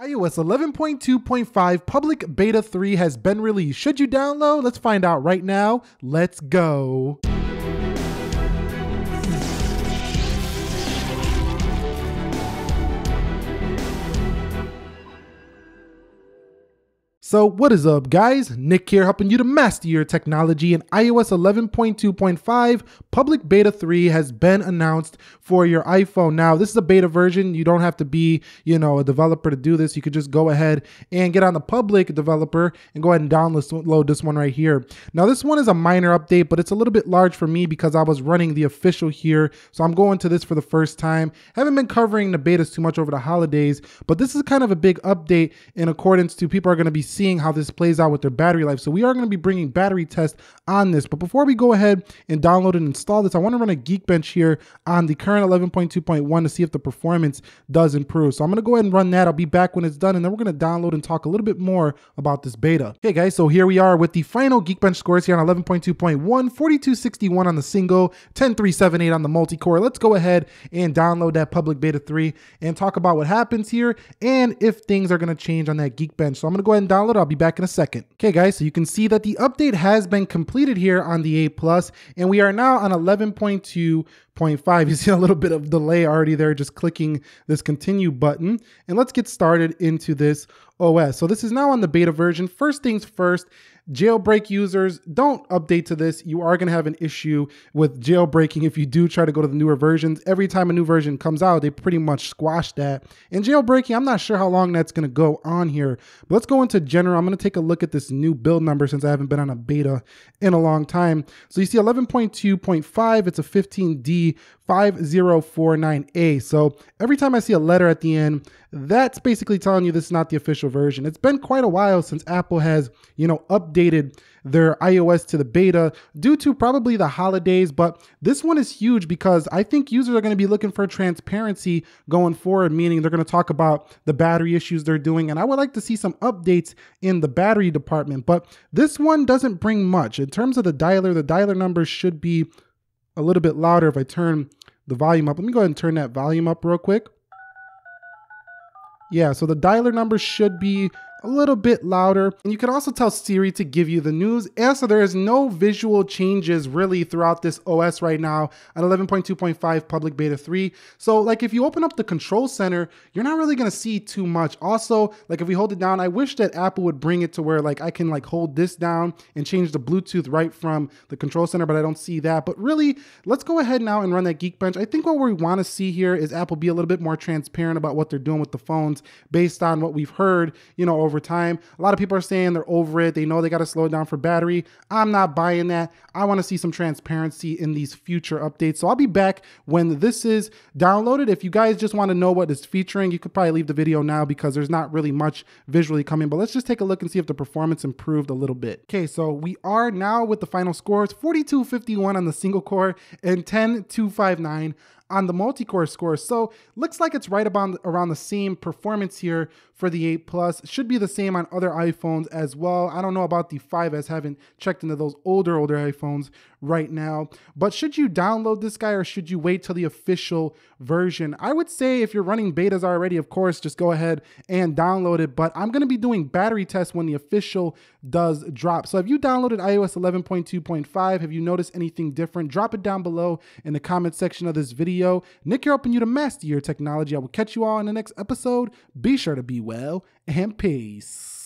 iOS 11.2.5 Public Beta 3 has been released. Should you download? Let's find out right now. Let's go. So what is up, guys? Nick here, helping you to master your technology, and iOS 11.2.5 Public Beta 3 has been announced for your iPhone. Now, this is a beta version. You don't have to be, a developer to do this. You could just go ahead and get on the public developer and go ahead and download this one right here. Now, this one is a minor update, but it's a little bit large for me because I was running the official here. So I'm going to this for the first time. Haven't been covering the betas too much over the holidays, but this is kind of a big update in accordance to people are going to be seeing how this plays out with their battery life. So we are going to be bringing battery tests on this. But before we go ahead and download and install this, I want to run a Geekbench here on the current 11.2.1 to see if the performance does improve. So I'm going to go ahead and run that. I'll be back when it's done, and then we're going to download and talk a little bit more about this beta. Okay, guys, so here we are with the final Geekbench scores here on 11.2.1, 4261 on the single, 10378 on the multi-core. Let's go ahead and download that public beta 3 and talk about what happens here and if things are going to change on that Geekbench. So I'm going to go ahead and download. I'll be back in a second. Okay, guys, so you can see that the update has been completed here on the 8 Plus, and we are now on 11.2.5. You see a little bit of delay already there, just clicking this continue button. And let's get started into this OS. So this is now on the beta version. First things first, jailbreak users, don't update to this. You are going to have an issue with jailbreaking if you do try to go to the newer versions. Every time a new version comes out, they pretty much squash that. And jailbreaking, I'm not sure how long that's going to go on here. But let's go into general. I'm going to take a look at this new build number since I haven't been on a beta in a long time. So you see 11.2.5, it's a 15D5049A. So every time I see a letter at the end, that's basically telling you this is not the official version. It's been quite a while since Apple has, updated their iOS to the beta due to probably the holidays, but this one is huge because I think users are going to be looking for transparency going forward, meaning they're going to talk about the battery issues they're doing, and I would like to see some updates in the battery department, but this one doesn't bring much. In terms of the dialer numbers should be a little bit louder if I turn the volume up. Let me go ahead and turn that volume up real quick. Yeah, so the dialer numbers should be a little bit louder. And you can also tell Siri to give you the news. And so there is no visual changes really throughout this OS right now on 11.2.5 public beta 3. So like if you open up the control center, you're not really going to see too much. Also, like if we hold it down, I wish that Apple would bring it to where like I can like hold this down and change the Bluetooth right from the control center, but I don't see that. But really, let's go ahead now and run that Geekbench. I think what we want to see here is Apple be a little bit more transparent about what they're doing with the phones based on what we've heard, over time. A lot of people are saying they're over it. They know they got to slow it down for battery. I'm not buying that. I want to see some transparency in these future updates. So I'll be back when this is downloaded. If you guys just want to know what it's featuring, you could probably leave the video now because there's not really much visually coming, but let's just take a look and see if the performance improved a little bit. Okay, so we are now with the final scores, 4251 on the single core and 10259 on the multi-core score. So looks like it's right about around the same performance here for the 8 Plus. It should be the same on other iPhones as well. I don't know about the 5S, haven't checked into those older iPhones right now. But should you download this guy or should you wait till the official version? I would say if you're running betas already, of course, just go ahead and download it. But I'm going to be doing battery tests when the official does drop. So have you downloaded iOS 11.2.5? Have you noticed anything different? Drop it down below in the comment section of this video. Nick here helping you to master your technology. I will catch you all in the next episode. Be sure to be well and peace.